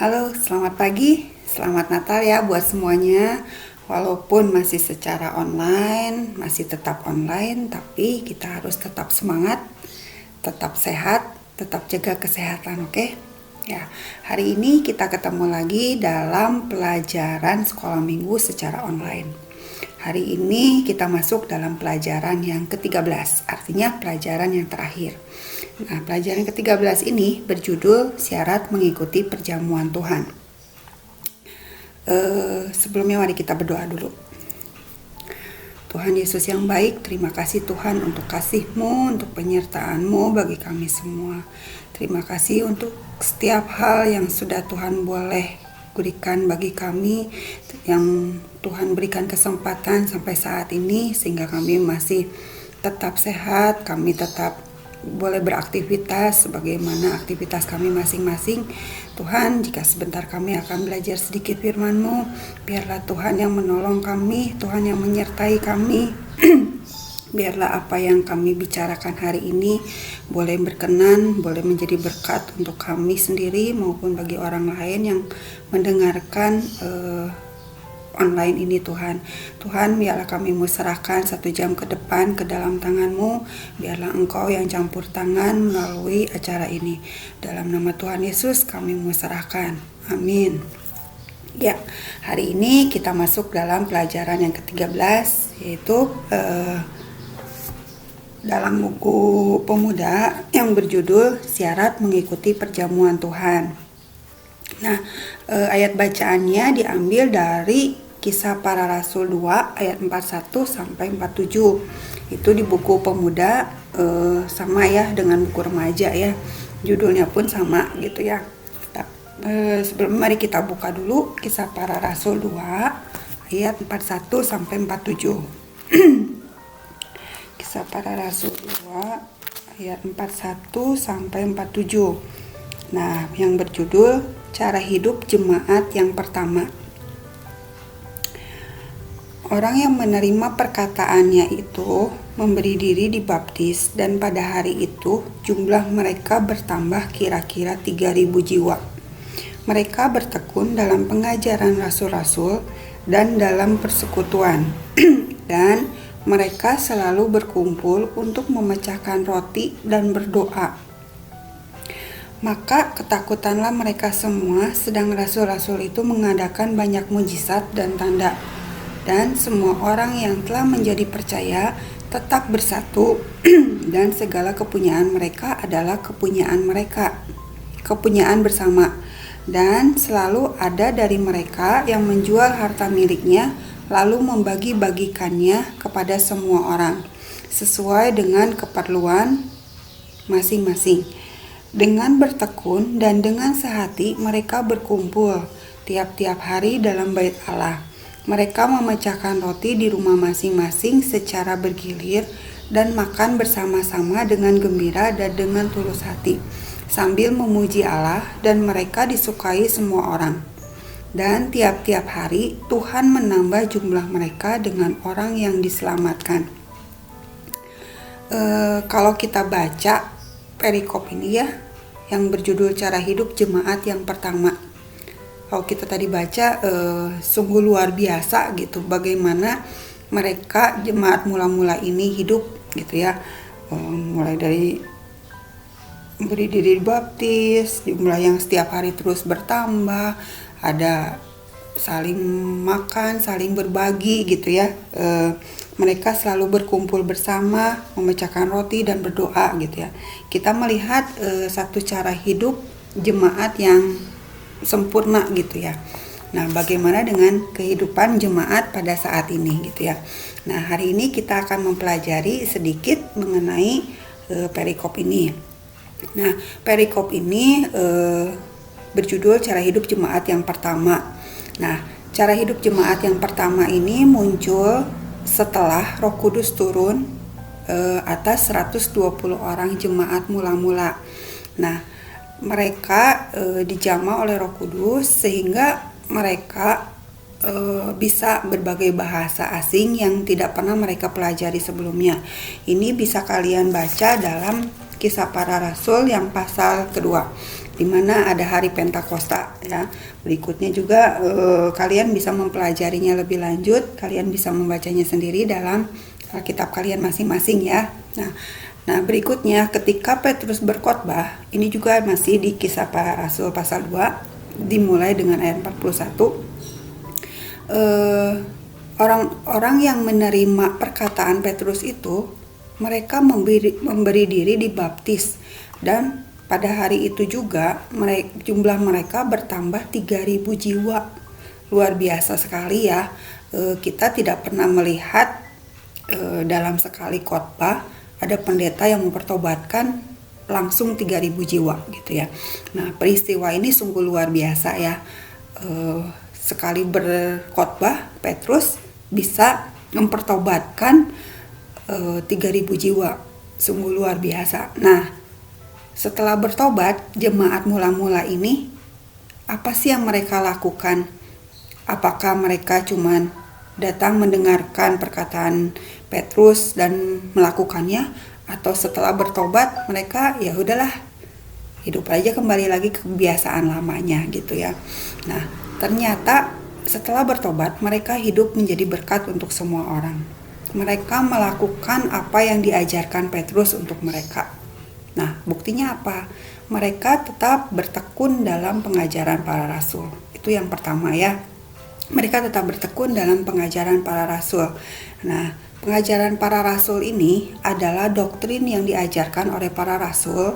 Halo, selamat pagi, selamat Natal ya buat semuanya. Walaupun masih secara online, masih tetap online, tapi kita harus tetap semangat, tetap sehat, tetap jaga kesehatan, oke? Ya, hari ini kita ketemu lagi dalam pelajaran sekolah minggu secara online. Hari ini kita masuk dalam pelajaran yang ke-13, artinya pelajaran yang terakhir. Nah, pelajaran ke-13 ini berjudul syarat mengikuti perjamuan Tuhan. Sebelumnya mari kita berdoa dulu. Tuhan Yesus yang baik, terima kasih Tuhan untuk kasih-Mu, untuk penyertaan-Mu bagi kami semua. Terima kasih untuk setiap hal yang sudah Tuhan boleh berikan bagi kami, yang Tuhan berikan kesempatan sampai saat ini, sehingga kami masih tetap sehat, kami tetap boleh beraktivitas sebagaimana aktivitas kami masing-masing. Tuhan, jika sebentar kami akan belajar sedikit firman-Mu, biarlah Tuhan yang menolong kami, Tuhan yang menyertai kami. Biarlah apa yang kami bicarakan hari ini boleh berkenan, boleh menjadi berkat untuk kami sendiri maupun bagi orang lain yang mendengarkan online ini Tuhan. Tuhan, biarlah kami mau serahkan 1 jam ke depan ke dalam tangan-Mu. Biarlah Engkau yang campur tangan melalui acara ini. Dalam nama Tuhan Yesus kami mau serahkan. Amin. Ya, hari ini kita masuk dalam pelajaran yang ke-13, yaitu dalam buku pemuda yang berjudul Syarat Mengikuti Perjamuan Tuhan. Nah, ayat bacaannya diambil dari Kisah Para Rasul 2 ayat 41 sampai 47. Itu di buku pemuda, sama ya dengan buku remaja ya. Judulnya pun sama gitu ya. Sebelum mari kita buka dulu Kisah Para Rasul 2 ayat 41 sampai 47. Kisah Para Rasul 2 ayat 41 sampai 47. Nah, yang berjudul Cara Hidup Jemaat yang Pertama. Orang yang menerima perkataannya itu memberi diri dibaptis, dan pada hari itu jumlah mereka bertambah kira-kira 3.000 jiwa. Mereka bertekun dalam pengajaran rasul-rasul dan dalam persekutuan dan mereka selalu berkumpul untuk memecahkan roti dan berdoa. Maka ketakutanlah mereka semua, sedang rasul-rasul itu mengadakan banyak mujizat dan tanda. Dan semua orang yang telah menjadi percaya tetap bersatu dan segala kepunyaan mereka adalah kepunyaan bersama. Dan selalu ada dari mereka yang menjual harta miliknya lalu membagi-bagikannya kepada semua orang sesuai dengan keperluan masing-masing. Dengan bertekun dan dengan sehati mereka berkumpul tiap-tiap hari dalam bait Allah. Mereka memecahkan roti di rumah masing-masing secara bergilir dan makan bersama-sama dengan gembira dan dengan tulus hati, sambil memuji Allah, dan mereka disukai semua orang. Dan tiap-tiap hari Tuhan menambah jumlah mereka dengan orang yang diselamatkan. Kalau kita baca perikop ini ya, yang berjudul Cara Hidup Jemaat yang Pertama. Kalau kita tadi baca, sungguh luar biasa gitu bagaimana mereka jemaat mula-mula ini hidup gitu ya. Mulai dari beri diri baptis, jumlah yang setiap hari terus bertambah, ada saling makan, saling berbagi gitu ya. Mereka selalu berkumpul bersama, memecahkan roti dan berdoa gitu ya. Kita melihat satu cara hidup jemaat yang sempurna gitu ya. Nah, bagaimana dengan kehidupan jemaat pada saat ini gitu ya. Nah, hari ini kita akan mempelajari sedikit mengenai perikop ini. Nah, perikop ini berjudul Cara Hidup Jemaat yang Pertama. Nah, cara hidup jemaat yang pertama ini muncul setelah Roh Kudus turun atas 120 orang jemaat mula-mula. Nah, mereka dijamah oleh Roh Kudus sehingga mereka bisa berbagai bahasa asing yang tidak pernah mereka pelajari sebelumnya. Ini bisa kalian baca dalam Kisah Para Rasul yang pasal kedua. di mana ada hari Pentakosta ya. Berikutnya juga kalian bisa mempelajarinya lebih lanjut, kalian bisa membacanya sendiri dalam Alkitab kalian masing-masing ya. Nah, berikutnya ketika Petrus berkhotbah, ini juga masih di Kisah Para Rasul pasal 2, dimulai dengan ayat 41. Orang-orang yang menerima perkataan Petrus itu, mereka memberi diri dibaptis, dan pada hari itu juga jumlah mereka bertambah 3.000 jiwa. Luar biasa sekali ya. Kita tidak pernah melihat dalam sekali khotbah ada pendeta yang mempertobatkan langsung 3.000 jiwa gitu ya. Nah, peristiwa ini sungguh luar biasa ya. Sekali berkhotbah, Petrus bisa mempertobatkan 3.000 jiwa. Sungguh luar biasa. Nah, setelah bertobat, jemaat mula-mula ini, apa sih yang mereka lakukan? Apakah mereka cuman datang mendengarkan perkataan Petrus dan melakukannya, atau setelah bertobat mereka ya udahlah hidup aja kembali lagi ke kebiasaan lamanya gitu ya. Nah, ternyata setelah bertobat mereka hidup menjadi berkat untuk semua orang. Mereka melakukan apa yang diajarkan Petrus untuk mereka. Nah, buktinya apa? Mereka tetap bertekun dalam pengajaran para rasul. Itu yang pertama ya. Mereka tetap bertekun dalam pengajaran para rasul. Nah, pengajaran para rasul ini adalah doktrin yang diajarkan oleh para rasul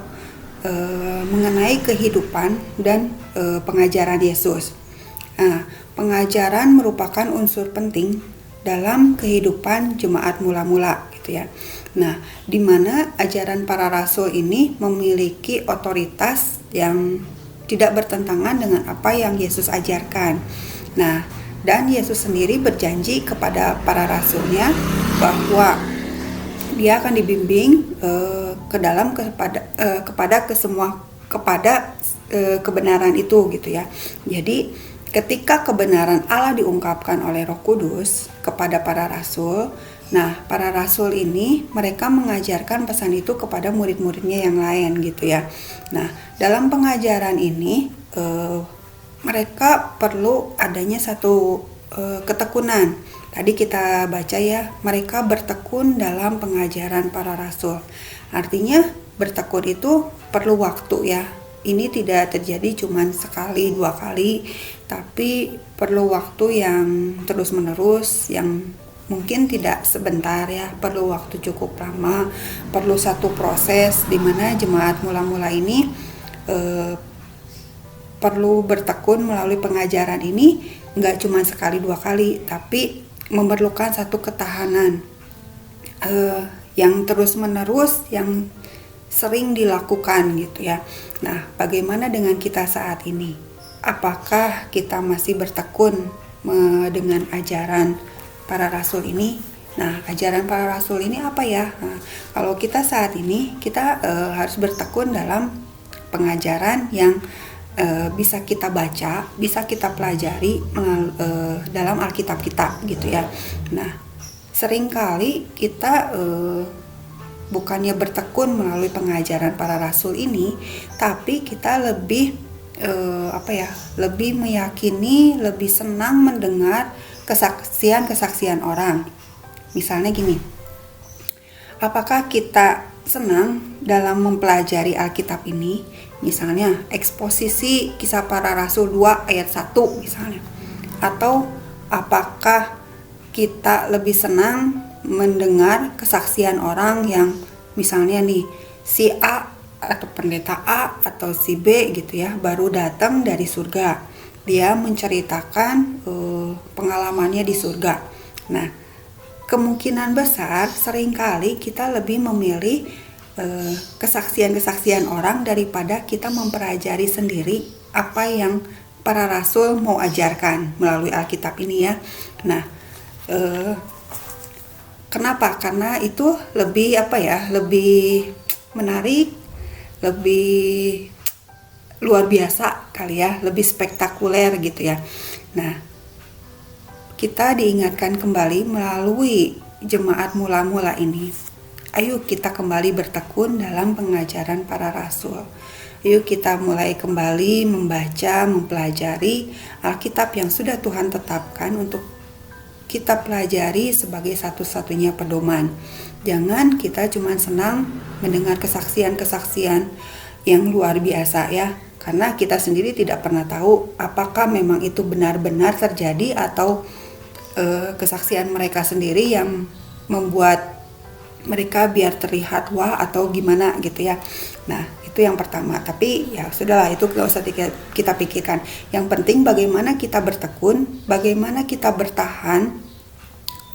mengenai kehidupan dan pengajaran Yesus. Nah, pengajaran merupakan unsur penting dalam kehidupan jemaat mula-mula gitu ya. Nah, di mana ajaran para rasul ini memiliki otoritas yang tidak bertentangan dengan apa yang Yesus ajarkan. Nah, dan Yesus sendiri berjanji kepada para rasulnya bahwa dia akan dibimbing kepada kebenaran itu gitu ya. Jadi ketika kebenaran Allah diungkapkan oleh Roh Kudus kepada para rasul, nah para rasul ini mereka mengajarkan pesan itu kepada murid-muridnya yang lain gitu ya. Nah, dalam pengajaran ini mereka perlu adanya satu ketekunan. Tadi kita baca ya, mereka bertekun dalam pengajaran para rasul. Artinya bertekun itu perlu waktu ya. Ini tidak terjadi cuma sekali, 2 kali, tapi perlu waktu yang terus-menerus, yang mungkin tidak sebentar ya, perlu waktu cukup lama, perlu satu proses di mana jemaat mula-mula ini perlu bertekun melalui pengajaran ini, nggak cuma sekali 2 kali, tapi memerlukan satu ketahanan yang terus-menerus, yang sering dilakukan gitu ya. Nah, bagaimana dengan kita saat ini? Apakah kita masih bertekun dengan ajaran para rasul ini? Nah, ajaran para rasul ini apa ya? Nah, kalau kita saat ini, kita harus bertekun dalam pengajaran yang bisa kita baca, bisa kita pelajari dalam Alkitab kita gitu ya. Nah, seringkali kita bukannya bertekun melalui pengajaran para rasul ini, tapi kita lebih lebih meyakini, lebih senang mendengar kesaksian orang. Misalnya gini, apakah kita senang dalam mempelajari Alkitab ini? Misalnya eksposisi Kisah Para Rasul 2 ayat 1 misalnya. Atau apakah kita lebih senang mendengar kesaksian orang yang misalnya nih si A atau pendeta A atau si B gitu ya, baru datang dari surga. Dia menceritakan pengalamannya di surga. Nah, kemungkinan besar seringkali kita lebih memilih kesaksian-kesaksian orang daripada kita mempelajari sendiri apa yang para rasul mau ajarkan melalui Alkitab ini ya. Nah, kenapa? Karena itu lebih lebih menarik, lebih luar biasa kali ya, lebih spektakuler gitu ya. Nah, kita diingatkan kembali melalui jemaat mula-mula ini. Ayo kita kembali bertekun dalam pengajaran para rasul. Yuk kita mulai kembali membaca, mempelajari Alkitab yang sudah Tuhan tetapkan untuk kita pelajari sebagai satu-satunya pedoman. Jangan kita cuma senang mendengar kesaksian-kesaksian yang luar biasa ya, karena kita sendiri tidak pernah tahu apakah memang itu benar-benar terjadi atau kesaksian mereka sendiri yang membuat mereka biar terlihat wah atau gimana gitu ya. Nah itu yang pertama, tapi ya sudahlah, itu gak usah kita pikirkan. Yang penting bagaimana kita bertekun, bagaimana kita bertahan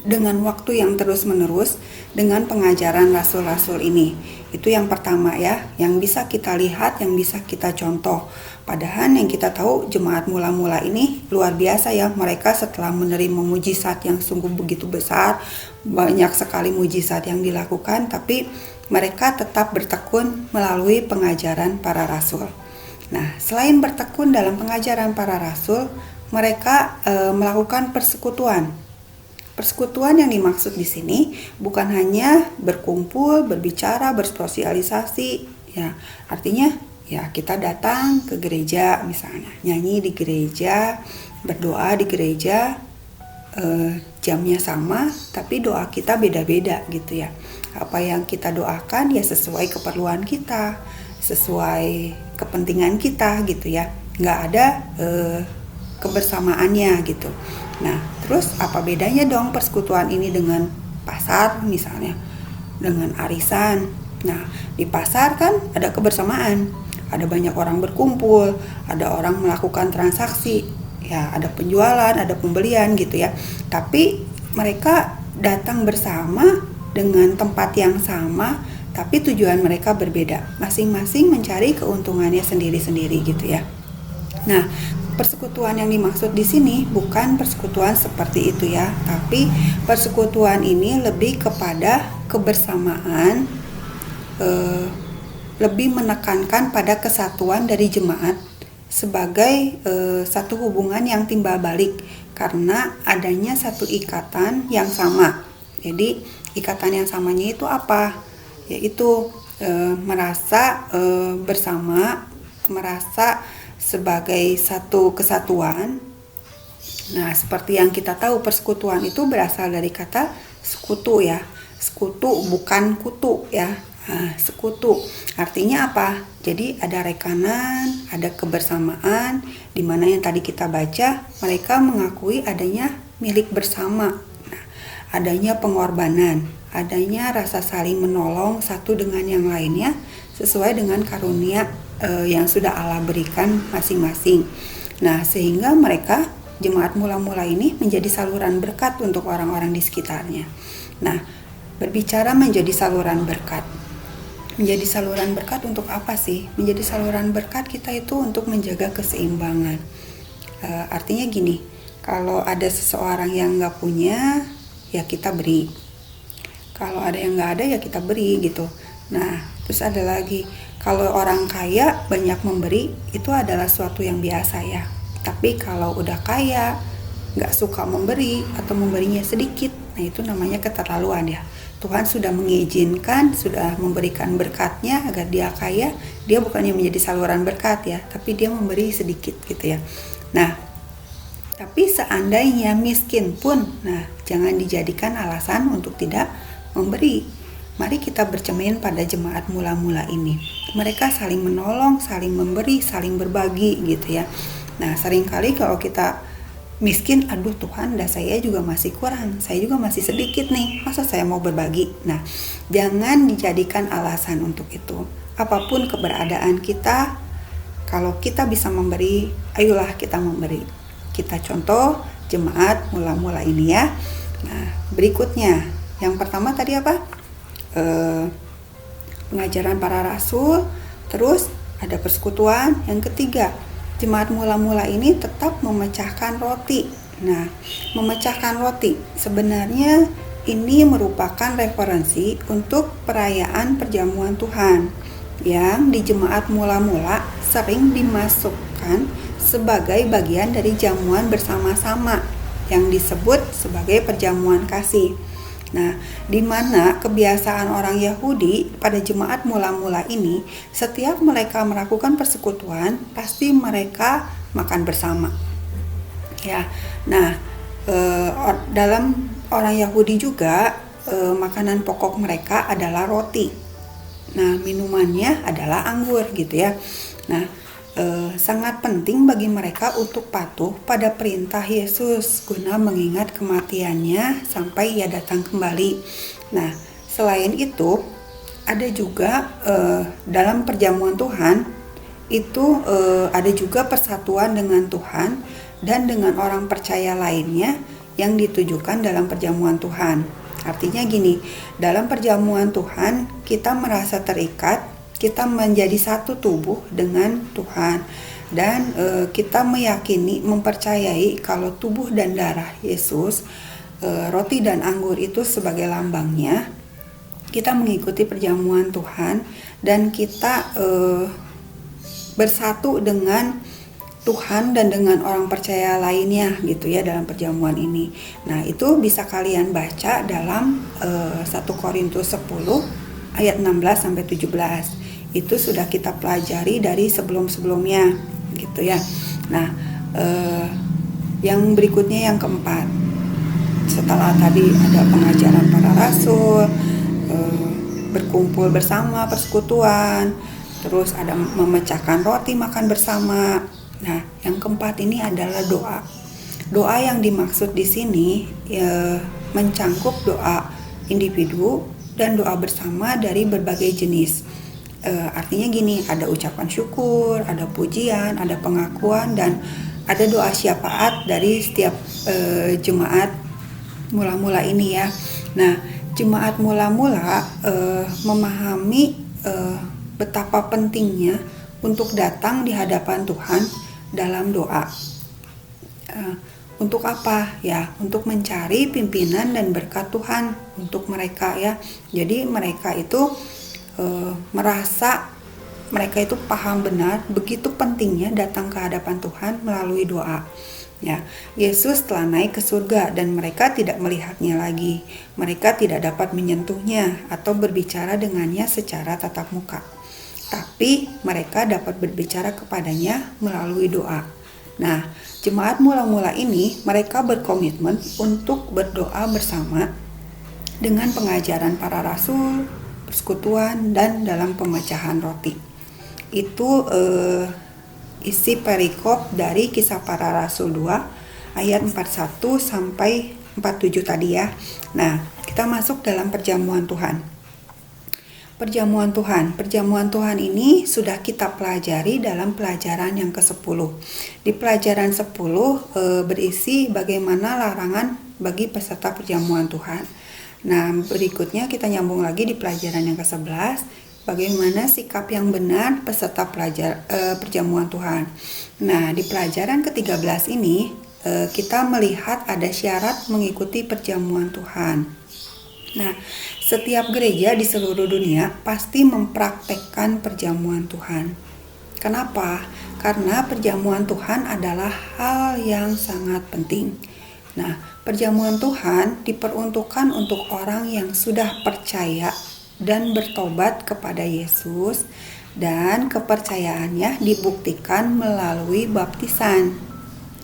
dengan waktu yang terus menerus dengan pengajaran rasul-rasul ini. Itu yang pertama ya, yang bisa kita lihat, yang bisa kita contoh. Padahal yang kita tahu jemaat mula-mula ini luar biasa ya. Mereka setelah menerima mujizat yang sungguh begitu besar, banyak sekali mujizat yang dilakukan, tapi mereka tetap bertekun melalui pengajaran para rasul. Nah, selain bertekun dalam pengajaran para rasul, mereka melakukan persekutuan. Persekutuan yang dimaksud di sini bukan hanya berkumpul, berbicara, bersosialisasi, ya. Artinya ya kita datang ke gereja misalnya, nyanyi di gereja, berdoa di gereja, jamnya sama, tapi doa kita beda-beda gitu ya. Apa yang kita doakan ya sesuai keperluan kita, sesuai kepentingan kita gitu ya. Nggak ada kebersamaannya gitu. Nah, terus apa bedanya dong persekutuan ini dengan pasar misalnya, dengan arisan? Nah, di pasar kan ada kebersamaan, ada banyak orang berkumpul, ada orang melakukan transaksi, ya ada penjualan, ada pembelian gitu ya. Tapi mereka datang bersama dengan tempat yang sama, tapi tujuan mereka berbeda. Masing-masing mencari keuntungannya sendiri-sendiri gitu ya. Nah, persekutuan yang dimaksud di sini bukan persekutuan seperti itu ya, tapi persekutuan ini lebih kepada kebersamaan, lebih menekankan pada kesatuan dari jemaat sebagai satu hubungan yang timbal balik karena adanya satu ikatan yang sama. Jadi ikatan yang samanya itu apa? Yaitu merasa bersama, merasa sebagai satu kesatuan. Nah, seperti yang kita tahu persekutuan itu berasal dari kata sekutu ya. Sekutu bukan kutu ya. Nah, sekutu artinya apa? Jadi ada rekanan, ada kebersamaan, di mana yang tadi kita baca mereka mengakui adanya milik bersama. Nah, adanya pengorbanan, adanya rasa saling menolong satu dengan yang lainnya sesuai dengan karunia yang sudah Allah berikan masing-masing. Nah, sehingga mereka jemaat mula-mula ini menjadi saluran berkat untuk orang-orang di sekitarnya. Nah, berbicara menjadi saluran berkat. Menjadi saluran berkat untuk apa sih? Menjadi saluran berkat kita itu untuk menjaga keseimbangan. Artinya gini, kalau ada seseorang yang nggak punya, ya kita beri. Kalau ada yang nggak ada, ya kita beri gitu. Nah, terus ada lagi, kalau orang kaya banyak memberi, itu adalah suatu yang biasa ya. Tapi kalau udah kaya, nggak suka memberi atau memberinya sedikit, nah itu namanya keterlaluan ya. Tuhan sudah mengizinkan, sudah memberikan berkatnya agar dia kaya, dia bukannya menjadi saluran berkat ya, tapi dia memberi sedikit gitu ya. Nah, tapi seandainya miskin pun, nah jangan dijadikan alasan untuk tidak memberi. Mari kita bercermin pada jemaat mula-mula ini. Mereka saling menolong, saling memberi, saling berbagi gitu ya. Nah, seringkali kalau kita miskin, aduh Tuhan, dah saya juga masih kurang, saya juga masih sedikit nih, masa saya mau berbagi? Nah, jangan dijadikan alasan untuk itu. Apapun keberadaan kita, kalau kita bisa memberi, ayolah kita memberi. Kita contoh jemaat mula-mula ini ya. Nah, berikutnya, yang pertama tadi apa? Pengajaran para rasul, terus ada persekutuan. Yang ketiga, jemaat mula-mula ini tetap memecahkan roti. Nah, memecahkan roti sebenarnya ini merupakan referensi untuk perayaan perjamuan Tuhan yang di jemaat mula-mula sering dimasukkan sebagai bagian dari jamuan bersama-sama yang disebut sebagai perjamuan kasih. Nah, di mana kebiasaan orang Yahudi pada jemaat mula-mula ini, setiap mereka melakukan persekutuan, pasti mereka makan bersama. Ya, nah dalam orang Yahudi juga makanan pokok mereka adalah roti. Nah, minumannya adalah anggur gitu ya. Nah, sangat penting bagi mereka untuk patuh pada perintah Yesus guna mengingat kematiannya sampai ia datang kembali. Nah, selain itu ada juga dalam perjamuan Tuhan itu ada juga persatuan dengan Tuhan dan dengan orang percaya lainnya yang ditujukan dalam perjamuan Tuhan. Artinya gini, dalam perjamuan Tuhan kita merasa terikat, kita menjadi satu tubuh dengan Tuhan, dan kita meyakini, mempercayai kalau tubuh dan darah Yesus, roti dan anggur itu sebagai lambangnya. Kita mengikuti perjamuan Tuhan dan kita bersatu dengan Tuhan dan dengan orang percaya lainnya gitu ya dalam perjamuan ini. Nah, itu bisa kalian baca dalam 1 Korintus 10 ayat 16 sampai 17. Itu sudah kita pelajari dari sebelum-sebelumnya gitu ya. Nah, yang berikutnya yang keempat. Setelah tadi ada pengajaran para rasul, berkumpul bersama, persekutuan, terus ada memecahkan roti, makan bersama. Nah, yang keempat ini adalah doa. Doa yang dimaksud di sini mencangkup doa individu dan doa bersama dari berbagai jenis. Artinya gini, ada ucapan syukur, ada pujian, ada pengakuan, dan ada doa syafaat dari setiap jemaat mula-mula ini ya. Nah, jemaat mula-mula memahami betapa pentingnya untuk datang di hadapan Tuhan dalam doa. Untuk apa ya? Untuk mencari pimpinan dan berkat Tuhan untuk mereka ya. Jadi mereka itu merasa, mereka itu paham benar begitu pentingnya datang ke hadapan Tuhan melalui doa. Ya, Yesus telah naik ke surga dan mereka tidak melihatnya lagi. Mereka tidak dapat menyentuhnya atau berbicara dengannya secara tatap muka. Tapi mereka dapat berbicara kepadanya melalui doa. Nah, jemaat mula-mula ini mereka berkomitmen untuk berdoa bersama dengan pengajaran para rasul, persekutuan, dan dalam pemecahan roti. Itu isi perikop dari Kisah Para Rasul 2 ayat 41 sampai 47 tadi ya. Nah, kita masuk dalam perjamuan Tuhan. Perjamuan Tuhan ini sudah kita pelajari dalam pelajaran yang ke-10. Di pelajaran 10 berisi bagaimana larangan bagi peserta perjamuan Tuhan. Nah, berikutnya kita nyambung lagi di pelajaran yang ke-11, bagaimana sikap yang benar peserta perjamuan Tuhan. Nah, di pelajaran ke-13 ini kita melihat ada syarat mengikuti perjamuan Tuhan. Nah, setiap gereja di seluruh dunia pasti mempraktekkan perjamuan Tuhan. Kenapa? Karena perjamuan Tuhan adalah hal yang sangat penting. Nah, perjamuan Tuhan diperuntukkan untuk orang yang sudah percaya dan bertobat kepada Yesus, dan kepercayaannya dibuktikan melalui baptisan.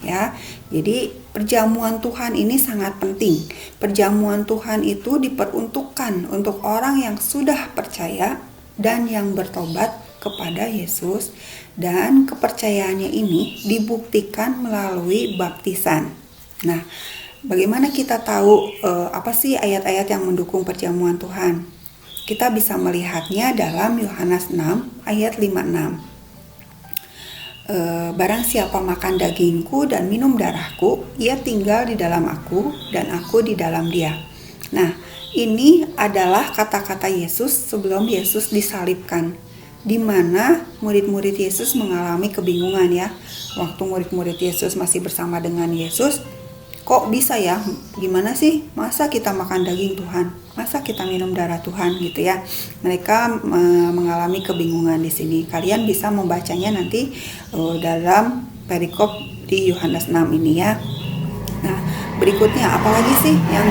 Ya, jadi perjamuan Tuhan ini sangat penting. Perjamuan Tuhan itu diperuntukkan untuk orang yang sudah percaya dan yang bertobat kepada Yesus, dan kepercayaannya ini dibuktikan melalui baptisan. Nah, bagaimana kita tahu apa sih ayat-ayat yang mendukung perjamuan Tuhan? Kita bisa melihatnya dalam Yohanes 6 ayat 56. Barang siapa makan dagingku dan minum darahku, ia tinggal di dalam aku dan aku di dalam dia. Nah, ini adalah kata-kata Yesus sebelum Yesus disalibkan, di mana murid-murid Yesus mengalami kebingungan ya. Waktu murid-murid Yesus masih bersama dengan Yesus, kok bisa ya? Gimana sih? Masa kita makan daging Tuhan? Masa kita minum darah Tuhan gitu ya? Mereka mengalami kebingungan di sini. Kalian bisa membacanya nanti dalam perikop di Yohanes 6 ini ya. Nah, Berikutnya, apalagi sih yang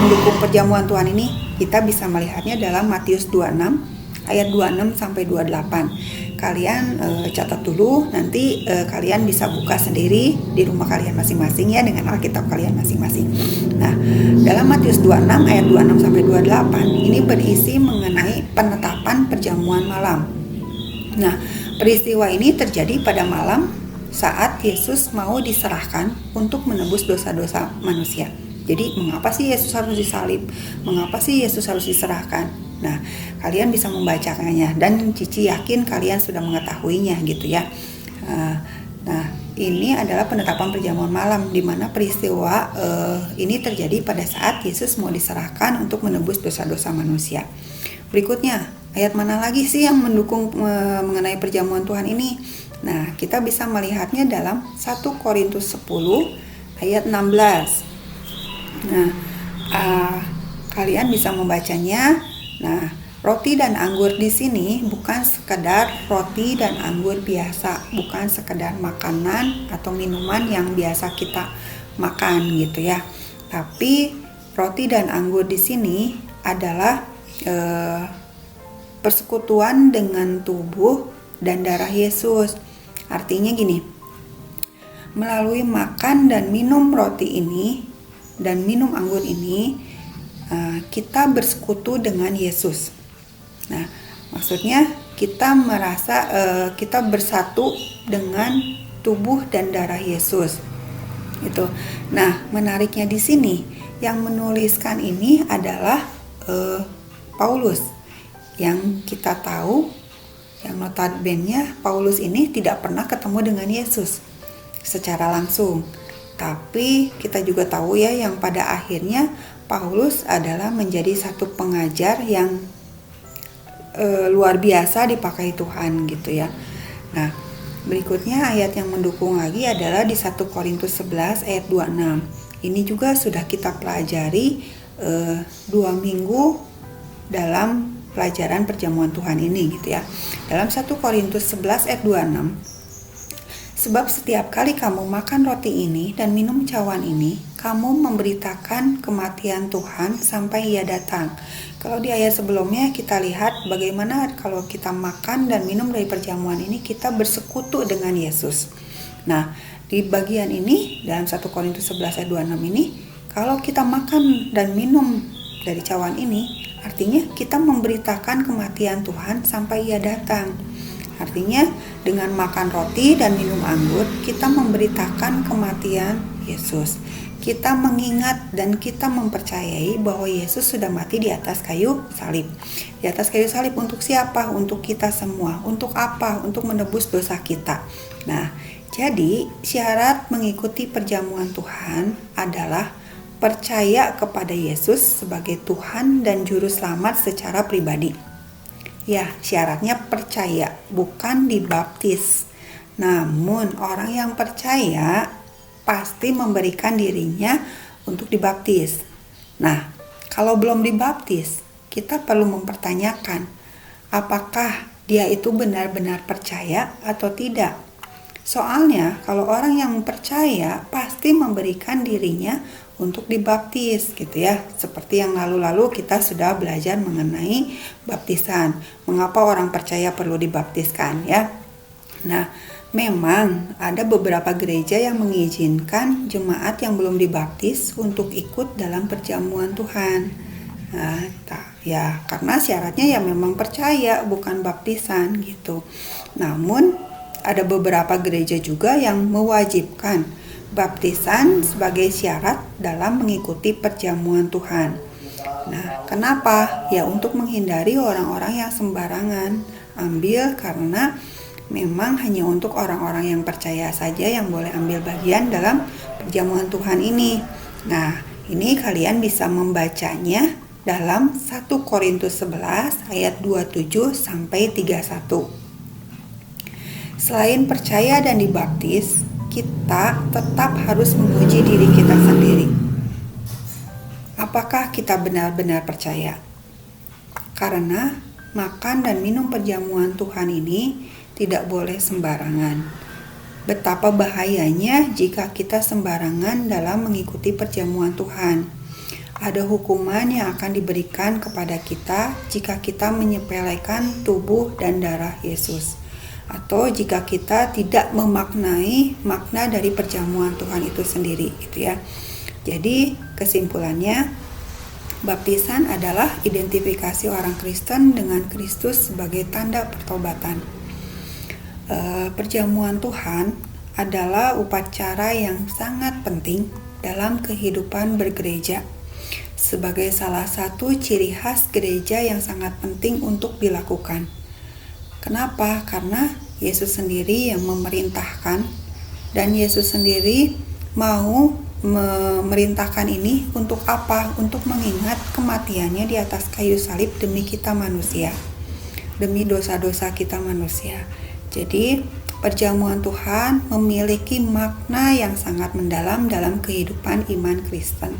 mendukung perjamuan Tuhan ini? Kita bisa melihatnya dalam Matius 26 ayat 26 sampai 28. Kalian catat dulu, nanti kalian bisa buka sendiri di rumah kalian masing-masing ya dengan Alkitab kalian masing-masing. Nah, dalam Matius 26 ayat 26 sampai 28 ini berisi mengenai penetapan perjamuan malam. Nah, peristiwa ini terjadi pada malam saat Yesus mau diserahkan untuk menebus dosa-dosa manusia. Jadi, mengapa sih Yesus harus disalib? Mengapa sih Yesus harus diserahkan? Nah, kalian bisa membacakannya dan Cici yakin kalian sudah mengetahuinya gitu ya. Nah, ini adalah penetapan perjamuan malam di mana peristiwa ini terjadi pada saat Yesus mau diserahkan untuk menebus dosa-dosa manusia. Berikutnya, ayat mana lagi sih yang mendukung mengenai perjamuan Tuhan ini? Nah, kita bisa melihatnya dalam 1 Korintus 10 ayat 16. Nah, kalian bisa membacanya. Nah, roti dan anggur di sini bukan sekedar roti dan anggur biasa, bukan sekedar makanan atau minuman yang biasa kita makan gitu ya. Tapi roti dan anggur di sini adalah persekutuan dengan tubuh dan darah Yesus. Artinya gini, melalui makan dan minum roti ini dan minum anggur ini, kita bersekutu dengan Yesus. Nah, maksudnya kita merasa kita bersatu dengan tubuh dan darah Yesus. Itu. Nah, menariknya di sini yang menuliskan ini adalah Paulus. Yang kita tahu, yang notabene Paulus ini tidak pernah ketemu dengan Yesus secara langsung. Tapi kita juga tahu ya yang pada akhirnya Paulus adalah menjadi satu pengajar yang luar biasa dipakai Tuhan gitu ya. Nah, berikutnya ayat yang mendukung lagi adalah di 1 Korintus 11 ayat 26. Ini juga sudah kita pelajari 2 minggu dalam pelajaran perjamuan Tuhan ini gitu ya. Dalam 1 Korintus 11 ayat 26, sebab setiap kali kamu makan roti ini dan minum cawan ini, kamu memberitakan kematian Tuhan sampai Ia datang. Kalau di ayat sebelumnya kita lihat bagaimana kalau kita makan dan minum dari perjamuan ini, kita bersekutu dengan Yesus. Nah, di bagian ini dalam 1 Korintus 11 ayat 26 ini, kalau kita makan dan minum dari cawan ini, artinya kita memberitakan kematian Tuhan sampai Ia datang. Artinya dengan makan roti dan minum anggur, kita memberitakan kematian Yesus. Kita mengingat dan kita mempercayai bahwa Yesus sudah mati di atas kayu salib. Di atas kayu salib untuk siapa? Untuk kita semua. Untuk apa? Untuk menebus dosa kita. Nah, jadi syarat mengikuti perjamuan Tuhan adalah percaya kepada Yesus sebagai Tuhan dan Juru Selamat secara pribadi. Ya, syaratnya percaya, bukan dibaptis. Namun, orang yang percaya pasti memberikan dirinya untuk dibaptis. Nah, kalau belum dibaptis, kita perlu mempertanyakan, apakah dia itu benar-benar percaya atau tidak? Soalnya, kalau orang yang percaya pasti memberikan dirinya untuk dibaptis gitu ya. Seperti yang lalu-lalu kita sudah belajar mengenai baptisan. Mengapa orang percaya perlu dibaptiskan ya? Nah, memang ada beberapa gereja yang mengizinkan jemaat yang belum dibaptis untuk ikut dalam perjamuan Tuhan. Nah, ya karena syaratnya ya memang percaya, bukan baptisan gitu. Namun ada beberapa gereja juga yang mewajibkan baptisan sebagai syarat dalam mengikuti perjamuan Tuhan. Nah, kenapa? Ya untuk menghindari orang-orang yang sembarangan ambil, karena memang hanya untuk orang-orang yang percaya saja yang boleh ambil bagian dalam perjamuan Tuhan ini. Nah, ini kalian bisa membacanya dalam 1 Korintus 11 ayat 27 sampai 31. Selain percaya dan dibaptis, kita tetap harus menguji diri kita sendiri. Apakah kita benar-benar percaya? Karena makan dan minum perjamuan Tuhan ini tidak boleh sembarangan. betapa bahayanya jika kita sembarangan dalam mengikuti perjamuan Tuhan. Ada hukuman yang akan diberikan kepada kita jika kita menyepelekan tubuh dan darah Yesus, atau jika kita tidak memaknai makna dari perjamuan Tuhan itu sendiri, gitu ya. Jadi kesimpulannya, baptisan adalah identifikasi orang Kristen dengan Kristus sebagai tanda pertobatan. Perjamuan Tuhan adalah upacara yang sangat penting dalam kehidupan bergereja, sebagai salah satu ciri khas gereja yang sangat penting untuk dilakukan. Kenapa? Karena Yesus sendiri yang memerintahkan, dan Yesus sendiri mau memerintahkan ini untuk apa? Untuk mengingat kematiannya di atas kayu salib demi kita manusia, demi dosa-dosa kita manusia. Jadi perjamuan Tuhan memiliki makna yang sangat mendalam dalam kehidupan iman Kristen.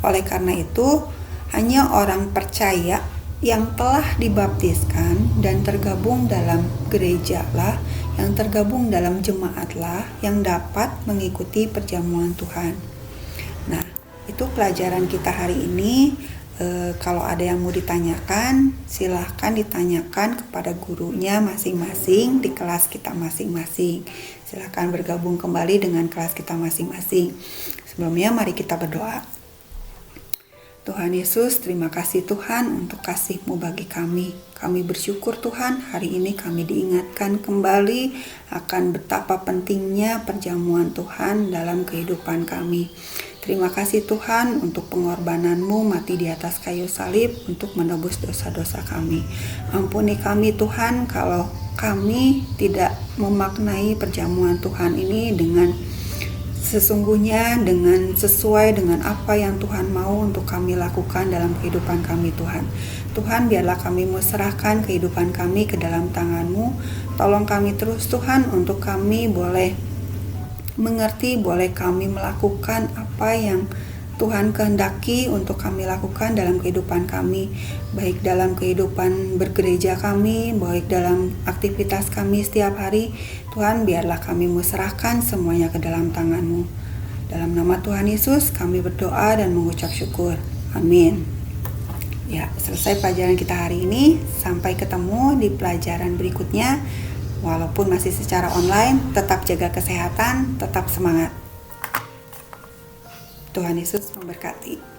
Oleh karena itu, hanya orang percaya yang telah dibaptiskan dan tergabung dalam gereja lah, yang tergabung dalam jemaat lah, yang dapat mengikuti perjamuan Tuhan. Nah, itu pelajaran kita hari ini. Kalau ada yang mau ditanyakan, silahkan ditanyakan kepada gurunya masing-masing di kelas kita masing-masing. Silahkan bergabung kembali dengan kelas kita masing-masing. Sebelumnya, mari kita berdoa. Tuhan Yesus, terima kasih Tuhan untuk kasih-Mu bagi kami. Kami bersyukur Tuhan, hari ini kami diingatkan kembali akan betapa pentingnya perjamuan Tuhan dalam kehidupan kami. Terima kasih Tuhan untuk pengorbanan-Mu mati di atas kayu salib untuk menebus dosa-dosa kami. Ampuni kami Tuhan kalau kami tidak memaknai perjamuan Tuhan ini dengan sesungguhnya, dengan sesuai dengan apa yang Tuhan mau untuk kami lakukan dalam kehidupan kami Tuhan. Tuhan, biarlah kami serahkan kehidupan kami ke dalam tangan-Mu. Tolong kami terus Tuhan untuk kami boleh mengerti, boleh kami melakukan apa yang Tuhan kehendaki untuk kami lakukan dalam kehidupan kami, baik dalam kehidupan bergereja kami, baik dalam aktivitas kami setiap hari. Tuhan, biarlah kami serahkan semuanya ke dalam tangan-Mu. Dalam nama Tuhan Yesus kami berdoa dan mengucap syukur. Amin. Ya, selesai pelajaran kita hari ini. Sampai ketemu di pelajaran berikutnya. Walaupun masih secara online, tetap jaga kesehatan, tetap semangat. Tuhan Yesus memberkati.